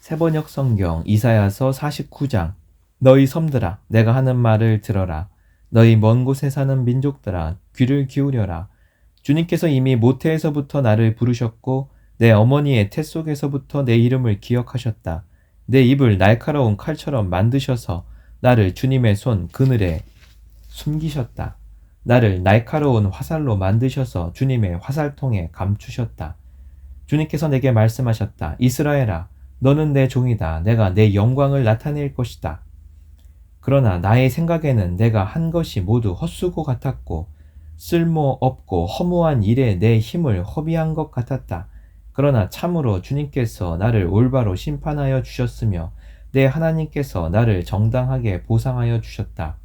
세번역 성경 이사야서 49장. 너희 섬들아, 내가 하는 말을 들어라. 너희 먼 곳에 사는 민족들아, 귀를 기울여라. 주님께서 이미 모태에서부터 나를 부르셨고 내 어머니의 태 속에서부터 내 이름을 기억하셨다. 내 입을 날카로운 칼처럼 만드셔서 나를 주님의 손 그늘에 숨기셨다. 나를 날카로운 화살로 만드셔서 주님의 화살통에 감추셨다. 주님께서 내게 말씀하셨다. 이스라엘아, 너는 내 종이다. 내가 내 영광을 나타낼 것이다. 그러나 나의 생각에는 내가 한 것이 모두 헛수고 같았고 쓸모없고 허무한 일에 내 힘을 허비한 것 같았다. 그러나 참으로 주님께서 나를 올바로 심판하여 주셨으며 내 하나님께서 나를 정당하게 보상하여 주셨다.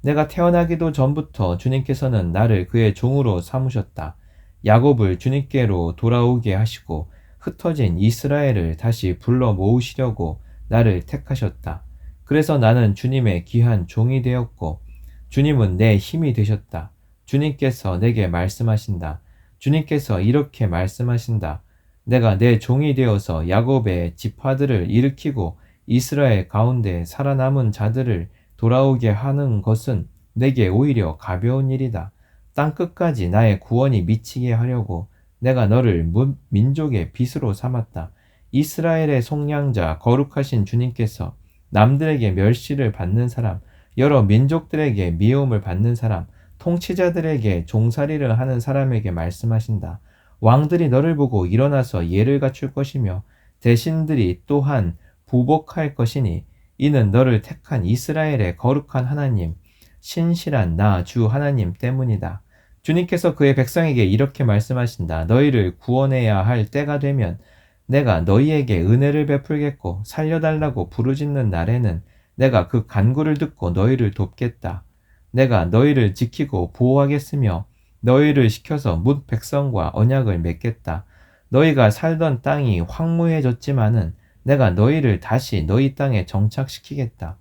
내가 태어나기도 전부터 주님께서는 나를 그의 종으로 삼으셨다. 야곱을 주님께로 돌아오게 하시고 흩어진 이스라엘을 다시 불러 모으시려고 나를 택하셨다. 그래서 나는 주님의 귀한 종이 되었고 주님은 내 힘이 되셨다. 주님께서 내게 말씀하신다. 주님께서 이렇게 말씀하신다. 내가 내 종이 되어서 야곱의 지파들을 일으키고 이스라엘 가운데 살아남은 자들을 돌아오게 하는 것은 내게 오히려 가벼운 일이다. 땅끝까지 나의 구원이 미치게 하려고 내가 너를 민족의 빛으로 삼았다. 이스라엘의 속량자 거룩하신 주님께서 남들에게 멸시를 받는 사람, 여러 민족들에게 미움을 받는 사람, 통치자들에게 종살이를 하는 사람에게 말씀하신다. 왕들이 너를 보고 일어나서 예를 갖출 것이며 대신들이 또한 부복할 것이니 이는 너를 택한 이스라엘의 거룩한 하나님, 신실한 나 주 하나님 때문이다. 주님께서 그의 백성에게 이렇게 말씀하신다. 너희를 구원해야 할 때가 되면 내가 너희에게 은혜를 베풀겠고 살려달라고 부르짖는 날에는 내가 그 간구를 듣고 너희를 돕겠다. 내가 너희를 지키고 보호하겠으며 너희를 시켜서 뭇 백성과 언약을 맺겠다. 너희가 살던 땅이 황무해졌지만은 내가 너희를 다시 너희 땅에 정착시키겠다.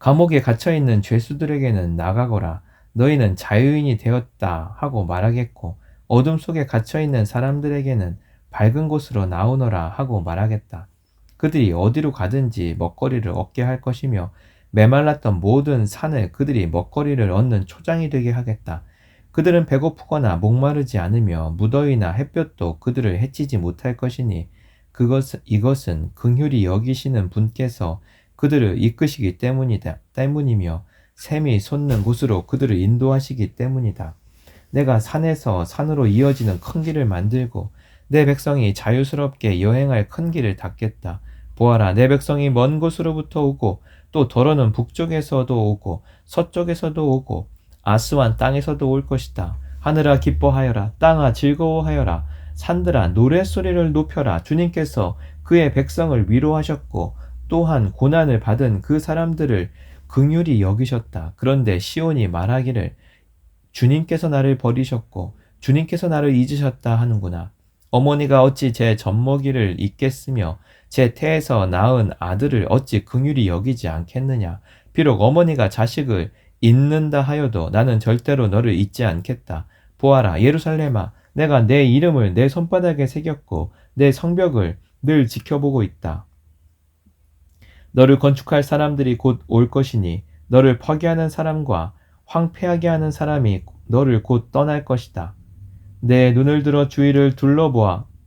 감옥에 갇혀있는 죄수들에게는 나가거라. 너희는 자유인이 되었다 하고 말하겠고 어둠 속에 갇혀있는 사람들에게는 밝은 곳으로 나오너라 하고 말하겠다. 그들이 어디로 가든지 먹거리를 얻게 할 것이며 메말랐던 모든 산을 그들이 먹거리를 얻는 초장이 되게 하겠다. 그들은 배고프거나 목마르지 않으며 무더위나 햇볕도 그들을 해치지 못할 것이니 이것은 긍휼히 여기시는 분께서 그들을 이끄시기 때문이며 샘이 솟는 곳으로 그들을 인도하시기 때문이다. 내가 산에서 산으로 이어지는 큰 길을 만들고 내 백성이 자유스럽게 여행할 큰 길을 닦겠다. 보아라, 내 백성이 먼 곳으로부터 오고 또 더러는 북쪽에서도 오고 서쪽에서도 오고 아스완 땅에서도 올 것이다. 하늘아 기뻐하여라. 땅아 즐거워하여라. 산들아 노랫소리를 높여라. 주님께서 그의 백성을 위로하셨고 또한 고난을 받은 그 사람들을 긍휼히 여기셨다. 그런데 시온이 말하기를 주님께서 나를 버리셨고 주님께서 나를 잊으셨다 하는구나. 어머니가 어찌 제 젖먹이를 잊겠으며 제 태에서 낳은 아들을 어찌 긍휼히 여기지 않겠느냐. 비록 어머니가 자식을 잊는다 하여도 나는 절대로 너를 잊지 않겠다. 보아라, 예루살렘아, 내가 내 이름을 내 손바닥에 새겼고 내 성벽을 늘 지켜보고 있다. 너를 건축할 사람들이 곧 올 것이니 너를 파괴하는 사람과 황폐하게 하는 사람이 너를 곧 떠날 것이다. 내 눈을 들어 주위를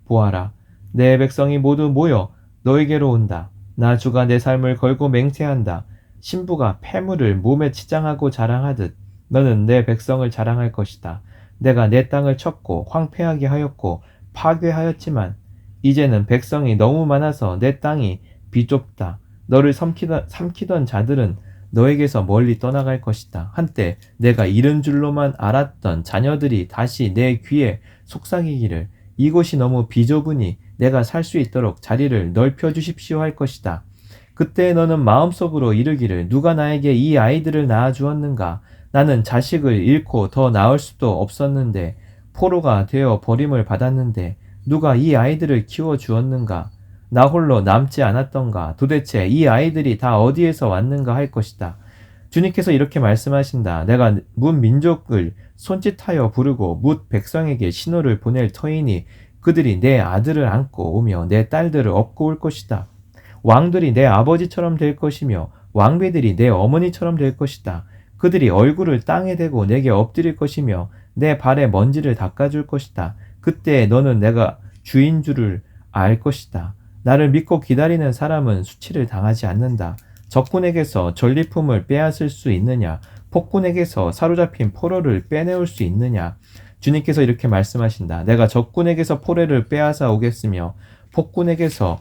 보아라. 내 백성이 모두 모여 너에게로 온다. 나 주가 내 삶을 걸고 맹세한다. 신부가 폐물을 몸에 치장하고 자랑하듯 너는 내 백성을 자랑할 것이다. 내가 내 땅을 쳤고 황폐하게 하였고 파괴하였지만 이제는 백성이 너무 많아서 내 땅이 비좁다. 너를 삼키던 자들은 너에게서 멀리 떠나갈 것이다. 한때 내가 이른 줄로만 알았던 자녀들이 다시 내 귀에 속삭이기를 이곳이 너무 비좁으니 내가 살 수 있도록 자리를 넓혀 주십시오 할 것이다. 그때 너는 마음속으로 이르기를 누가 나에게 이 아이들을 낳아 주었는가? 나는 자식을 잃고 더 낳을 수도 없었는데 포로가 되어 버림을 받았는데 누가 이 아이들을 키워 주었는가? 나 홀로 남지 않았던가? 도대체 이 아이들이 다 어디에서 왔는가 할 것이다. 주님께서 이렇게 말씀하신다. 내가 뭇 민족을 손짓하여 부르고 뭇 백성에게 신호를 보낼 터이니 그들이 내 아들을 안고 오며 내 딸들을 업고 올 것이다. 왕들이 내 아버지처럼 될 것이며 왕비들이 내 어머니처럼 될 것이다. 그들이 얼굴을 땅에 대고 내게 엎드릴 것이며 내 발에 먼지를 닦아줄 것이다. 그때 너는 내가 주인 줄을 알 것이다. 나를 믿고 기다리는 사람은 수치를 당하지 않는다. 적군에게서 전리품을 빼앗을 수 있느냐? 폭군에게서 사로잡힌 포로를 빼내올 수 있느냐? 주님께서 이렇게 말씀하신다. 내가 적군에게서 포로를 빼앗아 오겠으며 폭군에게서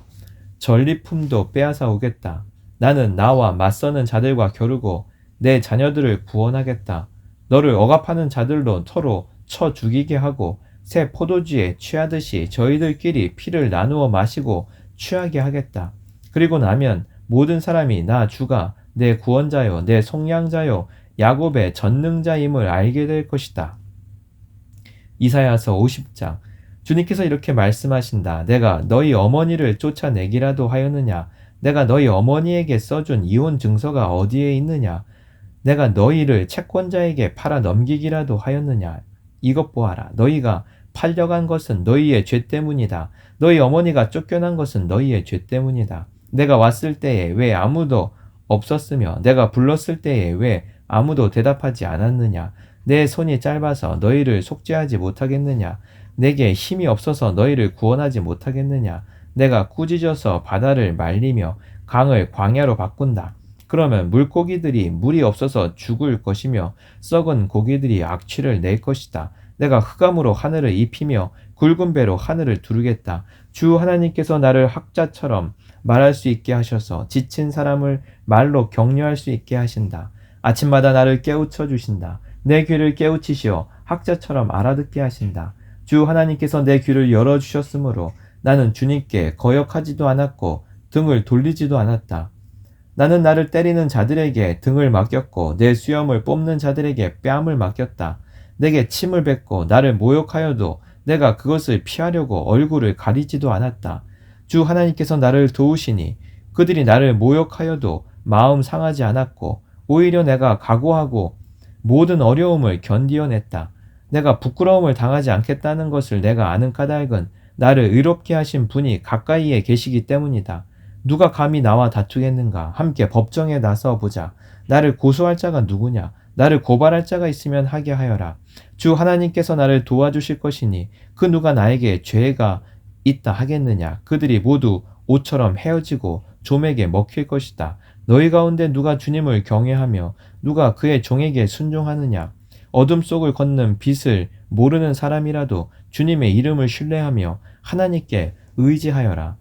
전리품도 빼앗아 오겠다. 나는 나와 맞서는 자들과 겨루고 내 자녀들을 구원하겠다. 너를 억압하는 자들로 서로 쳐 죽이게 하고 새 포도주에 취하듯이 저희들끼리 피를 나누어 마시고 취하게 하겠다. 그리고 나면 모든 사람이 나 주가 내 구원자요 내 속량자요 야곱의 전능자임을 알게 될 것이다. 이사야서 50장. 주님께서 이렇게 말씀하신다. 내가 너희 어머니를 쫓아내기라도 하였느냐? 내가 너희 어머니에게 써준 이혼 증서가 어디에 있느냐? 내가 너희를 채권자에게 팔아 넘기기라도 하였느냐? 이것 보아라. 너희가 팔려간 것은 너희의 죄 때문이다. 너희 어머니가 쫓겨난 것은 너희의 죄 때문이다. 내가 왔을 때에 왜 아무도 없었으며 내가 불렀을 때에 왜 아무도 대답하지 않았느냐? 내 손이 짧아서 너희를 속죄하지 못하겠느냐? 내게 힘이 없어서 너희를 구원하지 못하겠느냐? 내가 꾸짖어서 바다를 말리며 강을 광야로 바꾼다. 그러면 물고기들이 물이 없어서 죽을 것이며 썩은 고기들이 악취를 낼 것이다. 내가 흑암으로 하늘을 입히며 굵은 배로 하늘을 두르겠다. 주 하나님께서 나를 학자처럼 말할 수 있게 하셔서 지친 사람을 말로 격려할 수 있게 하신다. 아침마다 나를 깨우쳐 주신다. 내 귀를 깨우치시어 학자처럼 알아듣게 하신다. 주 하나님께서 내 귀를 열어주셨으므로 나는 주님께 거역하지도 않았고 등을 돌리지도 않았다. 나는 나를 때리는 자들에게 등을 맡겼고 내 수염을 뽑는 자들에게 뺨을 맡겼다. 내게 침을 뱉고 나를 모욕하여도 내가 그것을 피하려고 얼굴을 가리지도 않았다. 주 하나님께서 나를 도우시니 그들이 나를 모욕하여도 마음 상하지 않았고 오히려 내가 각오하고 모든 어려움을 견디어냈다. 내가 부끄러움을 당하지 않겠다는 것을 내가 아는 까닭은 나를 의롭게 하신 분이 가까이에 계시기 때문이다. 누가 감히 나와 다투겠는가? 함께 법정에 나서 보자. 나를 고소할 자가 누구냐? 나를 고발할 자가 있으면 하게 하여라. 주 하나님께서 나를 도와주실 것이니 그 누가 나에게 죄가 있다 하겠느냐? 그들이 모두 옷처럼 헤어지고 좀에게 먹힐 것이다. 너희 가운데 누가 주님을 경외하며 누가 그의 종에게 순종하느냐? 어둠 속을 걷는 빛을 모르는 사람이라도 주님의 이름을 신뢰하며 하나님께 의지하여라.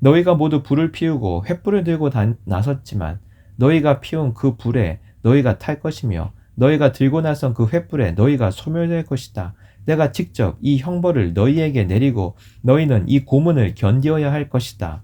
너희가 모두 불을 피우고 횃불을 들고 나섰지만 너희가 피운 그 불에 너희가 탈 것이며 너희가 들고 나선 그 횃불에 너희가 소멸될 것이다. 내가 직접 이 형벌을 너희에게 내리고 너희는 이 고문을 견디어야 할 것이다.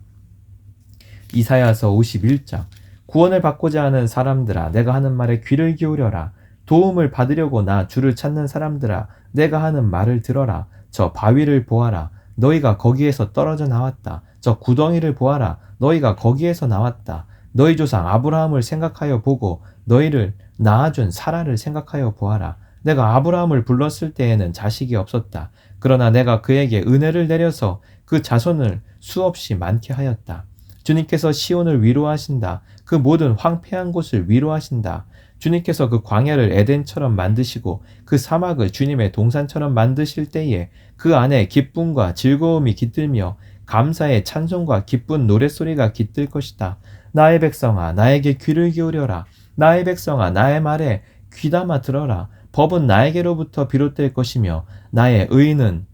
이사야서 51장. 구원을 받고자 하는 사람들아 내가 하는 말에 귀를 기울여라. 도움을 받으려고 나 주를 찾는 사람들아 내가 하는 말을 들어라. 저 바위를 보아라. 너희가 거기에서 떨어져 나왔다. 저 구덩이를 보아라. 너희가 거기에서 나왔다. 너희 조상 아브라함을 생각하여 보고 너희를 낳아준 사라를 생각하여 보아라. 내가 아브라함을 불렀을 때에는 자식이 없었다. 그러나 내가 그에게 은혜를 내려서 그 자손을 수없이 많게 하였다. 주님께서 시온을 위로하신다. 그 모든 황폐한 곳을 위로하신다. 주님께서 그 광야를 에덴처럼 만드시고 그 사막을 주님의 동산처럼 만드실 때에 그 안에 기쁨과 즐거움이 깃들며 감사의 찬송과 기쁜 노랫소리가 깃들 것이다. 나의 백성아 나에게 귀를 기울여라. 나의 백성아 나의 말에 귀담아 들어라. 법은 나에게로부터 비롯될 것이며 나의 의는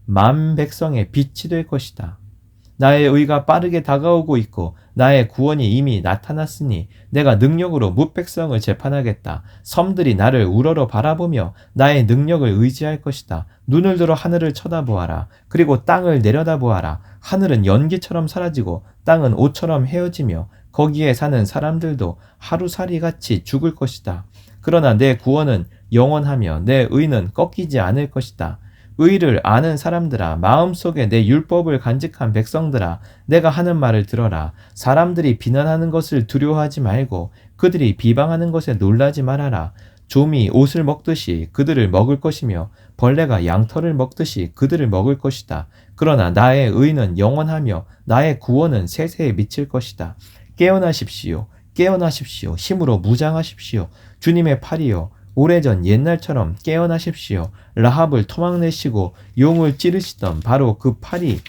만 백성의 빛이 될 것이다. 나의 의가 빠르게 다가오고 있고 나의 구원이 이미 나타났으니 내가 능력으로 뭇백성을 재판하겠다. 섬들이 나를 우러러 바라보며 나의 능력을 의지할 것이다. 눈을 들어 하늘을 쳐다보아라. 그리고 땅을 내려다보아라. 하늘은 연기처럼 사라지고 땅은 옷처럼 헤어지며 거기에 사는 사람들도 하루살이같이 죽을 것이다. 그러나 내 구원은 영원하며 내 의는 꺾이지 않을 것이다. 의를 아는 사람들아 마음속에 내 율법을 간직한 백성들아 내가 하는 말을 들어라. 사람들이 비난하는 것을 두려워하지 말고 그들이 비방하는 것에 놀라지 말아라. 좀이 옷을 먹듯이 그들을 먹을 것이며 벌레가 양털을 먹듯이 그들을 먹을 것이다. 그러나 나의 의는 영원하며 나의 구원은 세세에 미칠 것이다. 깨어나십시오. 깨어나십시오. 힘으로 무장하십시오. 주님의 팔이요. 오래전 옛날처럼 깨어나십시오. 라합을 토막내시고 용을 찌르시던 바로 그 팔이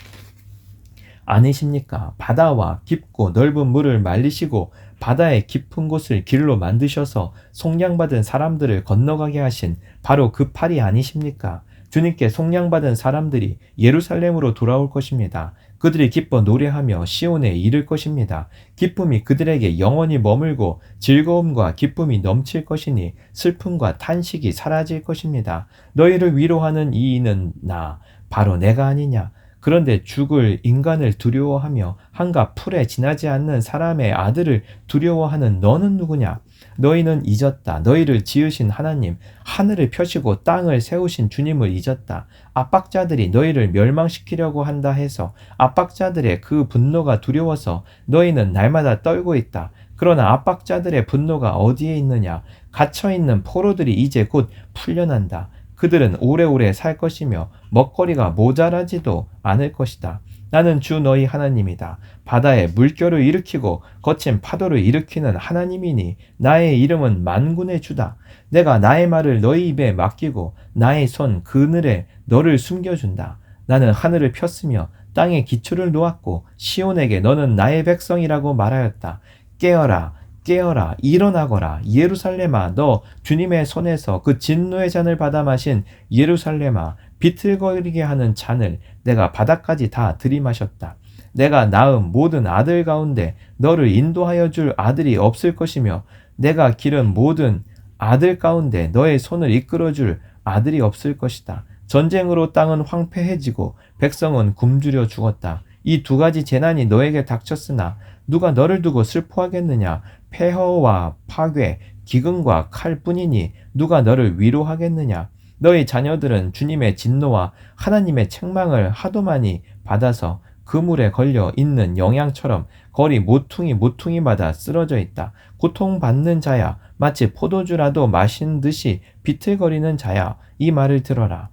아니십니까? 바다와 깊고 넓은 물을 말리시고 바다의 깊은 곳을 길로 만드셔서 속량받은 사람들을 건너가게 하신 바로 그 팔이 아니십니까? 주님께 속량받은 사람들이 예루살렘으로 돌아올 것입니다. 그들이 기뻐 노래하며 시온에 이를 것입니다. 기쁨이 그들에게 영원히 머물고 즐거움과 기쁨이 넘칠 것이니 슬픔과 탄식이 사라질 것입니다. 너희를 위로하는 이는 나, 바로 내가 아니냐? 그런데 죽을 인간을 두려워하며 한갓 풀에 지나지 않는 사람의 아들을 두려워하는 너는 누구냐? 너희는 잊었다. 너희를 지으신 하나님, 하늘을 펴시고 땅을 세우신 주님을 잊었다. 압박자들이 너희를 멸망시키려고 한다 해서 압박자들의 그 분노가 두려워서 너희는 날마다 떨고 있다. 그러나 압박자들의 분노가 어디에 있느냐? 갇혀있는 포로들이 이제 곧 풀려난다. 그들은 오래오래 살 것이며 먹거리가 모자라지도 않을 것이다. 나는 주 너희 하나님이다. 바다에 물결을 일으키고 거친 파도를 일으키는 하나님이니 나의 이름은 만군의 주다. 내가 나의 말을 너희 입에 맡기고 나의 손 그늘에 너를 숨겨준다. 나는 하늘을 폈으며 땅에 기초를 놓았고 시온에게 너는 나의 백성이라고 말하였다. 깨어라. 깨어라, 일어나거라. 예루살렘아, 너 주님의 손에서 그 진노의 잔을 받아 마신 예루살렘아, 비틀거리게 하는 잔을 내가 바닥까지 다 들이마셨다. 내가 낳은 모든 아들 가운데 너를 인도하여 줄 아들이 없을 것이며 내가 기른 모든 아들 가운데 너의 손을 이끌어 줄 아들이 없을 것이다. 전쟁으로 땅은 황폐해지고 백성은 굶주려 죽었다. 이 두 가지 재난이 너에게 닥쳤으나 누가 너를 두고 슬퍼하겠느냐? 폐허와 파괴, 기근과 칼뿐이니 누가 너를 위로하겠느냐? 너희 자녀들은 주님의 진노와 하나님의 책망을 하도 많이 받아서 그물에 걸려 있는 영양처럼 거리 모퉁이마다 쓰러져 있다. 고통받는 자야, 마치 포도주라도 마신 듯이 비틀거리는 자야, 이 말을 들어라.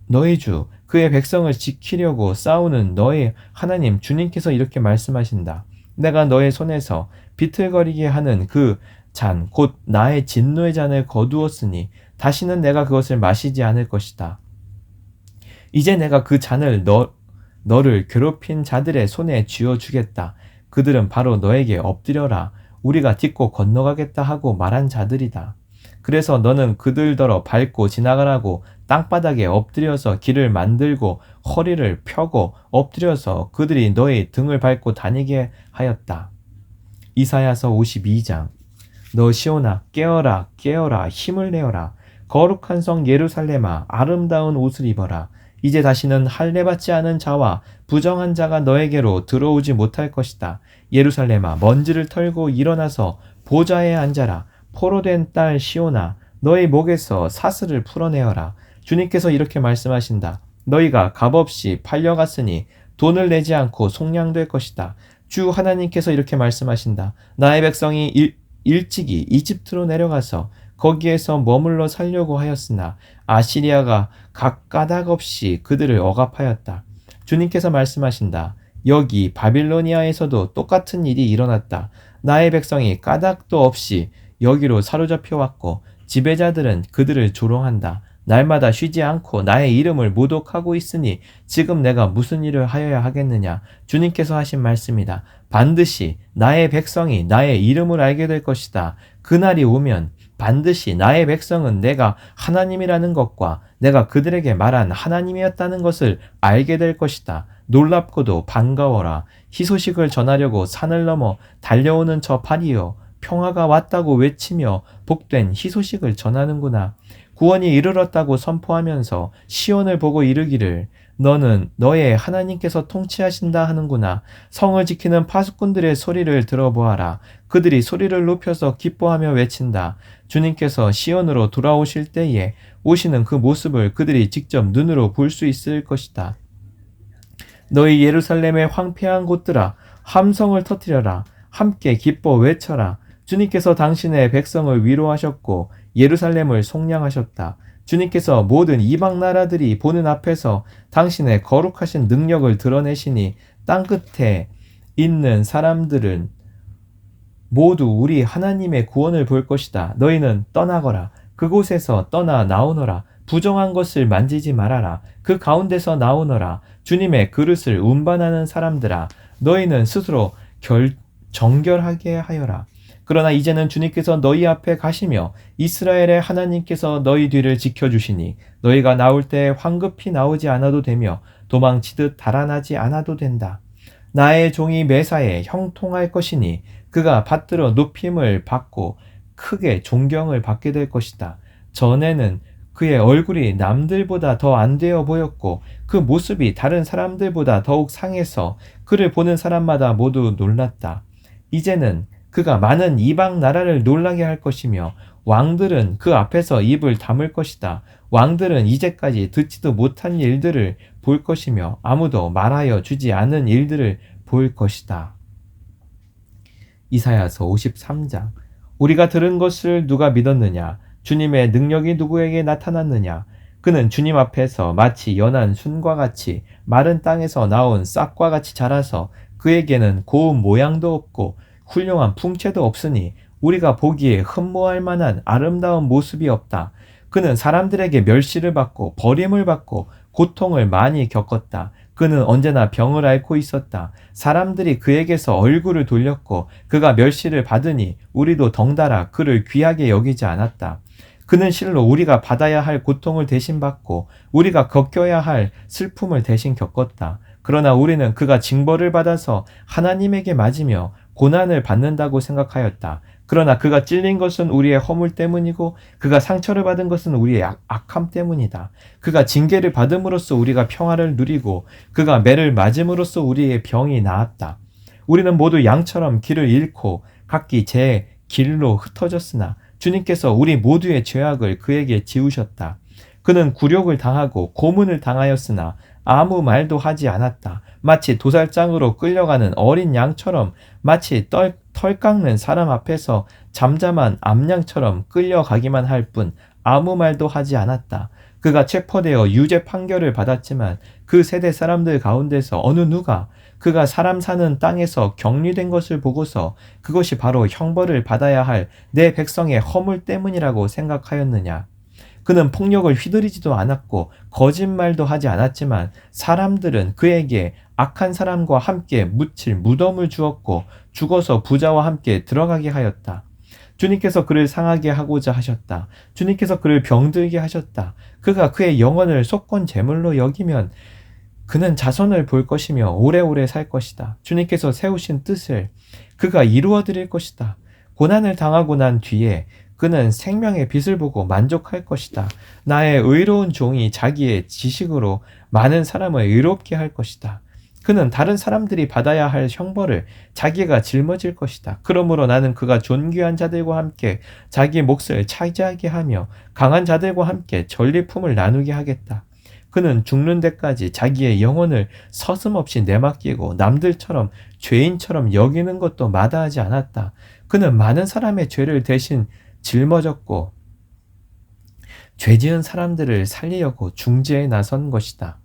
너희 주, 그의 백성을 지키려고 싸우는 너희 하나님 주님께서 이렇게 말씀하신다. 내가 너의 손에서 비틀거리게 하는 그 잔, 곧 나의 진노의 잔을 거두었으니 다시는 내가 그것을 마시지 않을 것이다. 이제 내가 그 잔을 너를 괴롭힌 자들의 손에 쥐어주겠다. 그들은 바로 너에게 엎드려라. 우리가 딛고 건너가겠다 하고 말한 자들이다. 그래서 너는 그들더러 밟고 지나가라고 땅바닥에 엎드려서 길을 만들고 허리를 펴고 엎드려서 그들이 너의 등을 밟고 다니게 하였다. 이사야서 52장. 너 시온아, 깨어라, 깨어라, 힘을 내어라. 거룩한 성 예루살렘아, 아름다운 옷을 입어라. 이제 다시는 할례받지 않은 자와 부정한 자가 너에게로 들어오지 못할 것이다. 예루살렘아, 먼지를 털고 일어나서 보좌에 앉아라. 포로된 딸 시온아, 너의 목에서 사슬을 풀어내어라. 주님께서 이렇게 말씀하신다. 너희가 값없이 팔려갔으니 돈을 내지 않고 속량될 것이다. 주 하나님께서 이렇게 말씀하신다. 나의 백성이 일찍이 이집트로 내려가서 거기에서 머물러 살려고 하였으나 아시리아가 각 까닭 없이 그들을 억압하였다. 주님께서 말씀하신다. 여기 바빌로니아에서도 똑같은 일이 일어났다. 나의 백성이 까닭도 없이 여기로 사로잡혀 왔고 지배자들은 그들을 조롱한다. 날마다 쉬지 않고 나의 이름을 모독하고 있으니 지금 내가 무슨 일을 하여야 하겠느냐? 주님께서 하신 말씀이다. 반드시 나의 백성이 나의 이름을 알게 될 것이다. 그날이 오면 반드시 나의 백성은 내가 하나님이라는 것과 내가 그들에게 말한 하나님이었다는 것을 알게 될 것이다. 놀랍고도 반가워라. 희소식을 전하려고 산을 넘어 달려오는 저 파리여, 평화가 왔다고 외치며 복된 희소식을 전하는구나. 구원이 이르렀다고 선포하면서 시온을 보고 이르기를 너는 너의 하나님께서 통치하신다 하는구나. 성을 지키는 파수꾼들의 소리를 들어보아라. 그들이 소리를 높여서 기뻐하며 외친다. 주님께서 시온으로 돌아오실 때에 오시는 그 모습을 그들이 직접 눈으로 볼 수 있을 것이다. 너희 예루살렘의 황폐한 곳들아, 함성을 터뜨려라. 함께 기뻐 외쳐라. 주님께서 당신의 백성을 위로하셨고 예루살렘을 속량하셨다. 주님께서 모든 이방 나라들이 보는 앞에서 당신의 거룩하신 능력을 드러내시니 땅끝에 있는 사람들은 모두 우리 하나님의 구원을 볼 것이다. 너희는 떠나거라. 그곳에서 떠나 나오너라. 부정한 것을 만지지 말아라. 그 가운데서 나오너라. 주님의 그릇을 운반하는 사람들아, 너희는 스스로 정결하게 하여라. 그러나 이제는 주님께서 너희 앞에 가시며 이스라엘의 하나님께서 너희 뒤를 지켜주시니 너희가 나올 때 황급히 나오지 않아도 되며 도망치듯 달아나지 않아도 된다. 나의 종이 매사에 형통할 것이니 그가 받들어 높임을 받고 크게 존경을 받게 될 것이다. 전에는 그의 얼굴이 남들보다 더 안 되어 보였고 그 모습이 다른 사람들보다 더욱 상해서 그를 보는 사람마다 모두 놀랐다. 이제는 그가 많은 이방 나라를 놀라게 할 것이며 왕들은 그 앞에서 입을 다물 것이다. 왕들은 이제까지 듣지도 못한 일들을 볼 것이며 아무도 말하여 주지 않은 일들을 볼 것이다. 이사야서 53장. 우리가 들은 것을 누가 믿었느냐? 주님의 능력이 누구에게 나타났느냐? 그는 주님 앞에서 마치 연한 순과 같이 마른 땅에서 나온 싹과 같이 자라서 그에게는 고운 모양도 없고 훌륭한 풍채도 없으니 우리가 보기에 흠모할 만한 아름다운 모습이 없다. 그는 사람들에게 멸시를 받고 버림을 받고 고통을 많이 겪었다. 그는 언제나 병을 앓고 있었다. 사람들이 그에게서 얼굴을 돌렸고 그가 멸시를 받으니 우리도 덩달아 그를 귀하게 여기지 않았다. 그는 실로 우리가 받아야 할 고통을 대신 받고 우리가 겪어야 할 슬픔을 대신 겪었다. 그러나 우리는 그가 징벌을 받아서 하나님에게 맞으며 고난을 받는다고 생각하였다. 그러나 그가 찔린 것은 우리의 허물 때문이고 그가 상처를 받은 것은 우리의 악함 때문이다. 그가 징계를 받음으로써 우리가 평화를 누리고 그가 매를 맞음으로써 우리의 병이 나았다. 우리는 모두 양처럼 길을 잃고 각기 제 길로 흩어졌으나 주님께서 우리 모두의 죄악을 그에게 지우셨다. 그는 굴욕을 당하고 고문을 당하였으나 아무 말도 하지 않았다. 마치 도살장으로 끌려가는 어린 양처럼, 마치 털 깎는 사람 앞에서 잠잠한 암양처럼 끌려가기만 할 뿐 아무 말도 하지 않았다. 그가 체포되어 유죄 판결을 받았지만 그 세대 사람들 가운데서 어느 누가 그가 사람 사는 땅에서 격리된 것을 보고서 그것이 바로 형벌을 받아야 할 내 백성의 허물 때문이라고 생각하였느냐? 그는 폭력을 휘두르지도 않았고 거짓말도 하지 않았지만 사람들은 그에게 악한 사람과 함께 묻힐 무덤을 주었고 죽어서 부자와 함께 들어가게 하였다. 주님께서 그를 상하게 하고자 하셨다. 주님께서 그를 병들게 하셨다. 그가 그의 영혼을 속건 제물로 여기면 그는 자손을 볼 것이며 오래오래 살 것이다. 주님께서 세우신 뜻을 그가 이루어 드릴 것이다. 고난을 당하고 난 뒤에 그는 생명의 빛을 보고 만족할 것이다. 나의 의로운 종이 자기의 지식으로 많은 사람을 의롭게 할 것이다. 그는 다른 사람들이 받아야 할 형벌을 자기가 짊어질 것이다. 그러므로 나는 그가 존귀한 자들과 함께 자기 몫을 차지하게 하며 강한 자들과 함께 전리품을 나누게 하겠다. 그는 죽는 데까지 자기의 영혼을 서슴없이 내맡기고 남들처럼 죄인처럼 여기는 것도 마다하지 않았다. 그는 많은 사람의 죄를 대신 짊어졌고 죄지은 사람들을 살리려고 중재에 나선 것이다.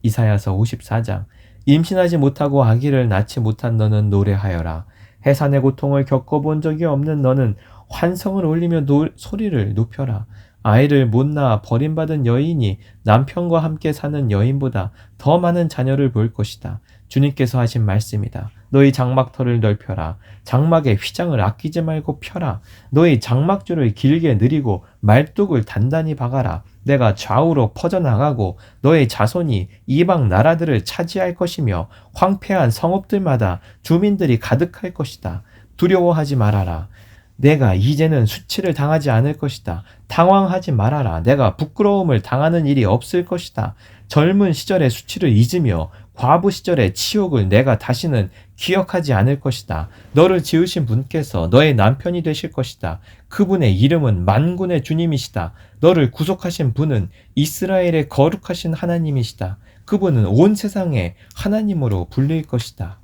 이사야서 54장. 임신하지 못하고 아기를 낳지 못한 너는 노래하여라. 해산의 고통을 겪어본 적이 없는 너는 환성을 올리며 소리를 높여라. 아이를 못 낳아 버림받은 여인이 남편과 함께 사는 여인보다 더 많은 자녀를 볼 것이다. 주님께서 하신 말씀이다. 너희 장막터를 넓혀라. 장막의 휘장을 아끼지 말고 펴라. 너희 장막줄을 길게 늘이고 말뚝을 단단히 박아라. 내가 좌우로 퍼져나가고 너의 자손이 이방 나라들을 차지할 것이며 황폐한 성읍들마다 주민들이 가득할 것이다. 두려워하지 말아라. 내가 이제는 수치를 당하지 않을 것이다. 당황하지 말아라. 내가 부끄러움을 당하는 일이 없을 것이다. 젊은 시절의 수치를 잊으며 과부 시절의 치욕을 내가 다시는 기억하지 않을 것이다. 너를 지으신 분께서 너의 남편이 되실 것이다. 그분의 이름은 만군의 주님이시다. 너를 구속하신 분은 이스라엘의 거룩하신 하나님이시다. 그분은 온 세상의 하나님으로 불릴 것이다.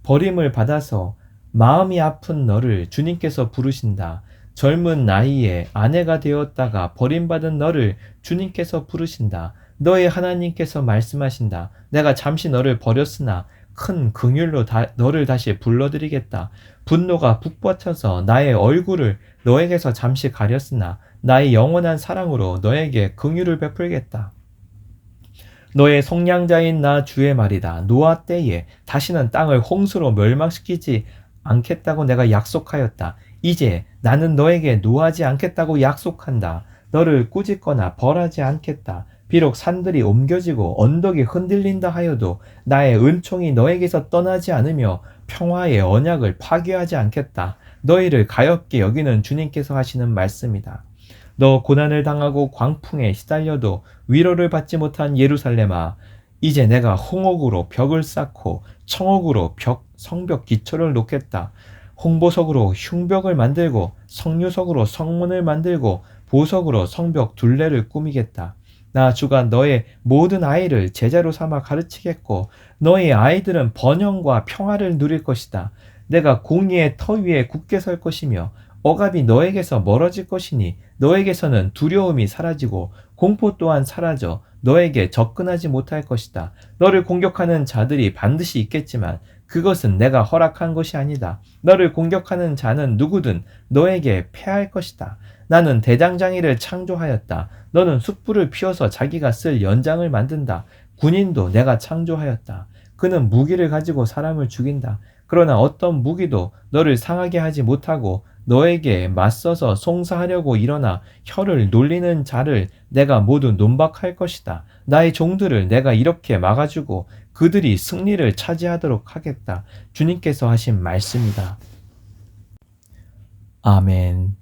버림을 받아서 마음이 아픈 너를 주님께서 부르신다. 젊은 나이에 아내가 되었다가 버림받은 너를 주님께서 부르신다. 너의 하나님께서 말씀하신다. 내가 잠시 너를 버렸으나 큰 긍휼로 너를 다시 불러들이겠다. 분노가 북받쳐서 나의 얼굴을 너에게서 잠시 가렸으나 나의 영원한 사랑으로 너에게 긍휼을 베풀겠다. 너의 속량자인 나 주의 말이다. 노아 때에 다시는 땅을 홍수로 멸망시키지 않겠다고 내가 약속하였다. 이제 나는 너에게 노하지 않겠다고 약속한다. 너를 꾸짖거나 벌하지 않겠다. 비록 산들이 옮겨지고 언덕이 흔들린다 하여도 나의 은총이 너에게서 떠나지 않으며 평화의 언약을 파괴하지 않겠다. 너희를 가엾게 여기는 주님께서 하시는 말씀이다. 너 고난을 당하고 광풍에 시달려도 위로를 받지 못한 예루살렘아, 이제 내가 홍옥으로 벽을 쌓고 청옥으로 성벽 기초를 놓겠다. 홍보석으로 흉벽을 만들고 성류석으로 성문을 만들고 보석으로 성벽 둘레를 꾸미겠다. 나 주가 너의 모든 아이를 제자로 삼아 가르치겠고 너의 아이들은 번영과 평화를 누릴 것이다. 내가 공의의 터 위에 굳게 설 것이며 억압이 너에게서 멀어질 것이니 너에게서는 두려움이 사라지고 공포 또한 사라져 너에게 접근하지 못할 것이다. 너를 공격하는 자들이 반드시 있겠지만 그것은 내가 허락한 것이 아니다. 너를 공격하는 자는 누구든 너에게 패할 것이다. 나는 대장장이를 창조하였다. 너는 숯불을 피워서 자기가 쓸 연장을 만든다. 군인도 내가 창조하였다. 그는 무기를 가지고 사람을 죽인다. 그러나 어떤 무기도 너를 상하게 하지 못하고 너에게 맞서서 송사하려고 일어나 혀를 놀리는 자를 내가 모두 논박할 것이다. 나의 종들을 내가 이렇게 막아주고 그들이 승리를 차지하도록 하겠다. 주님께서 하신 말씀이다. 아멘.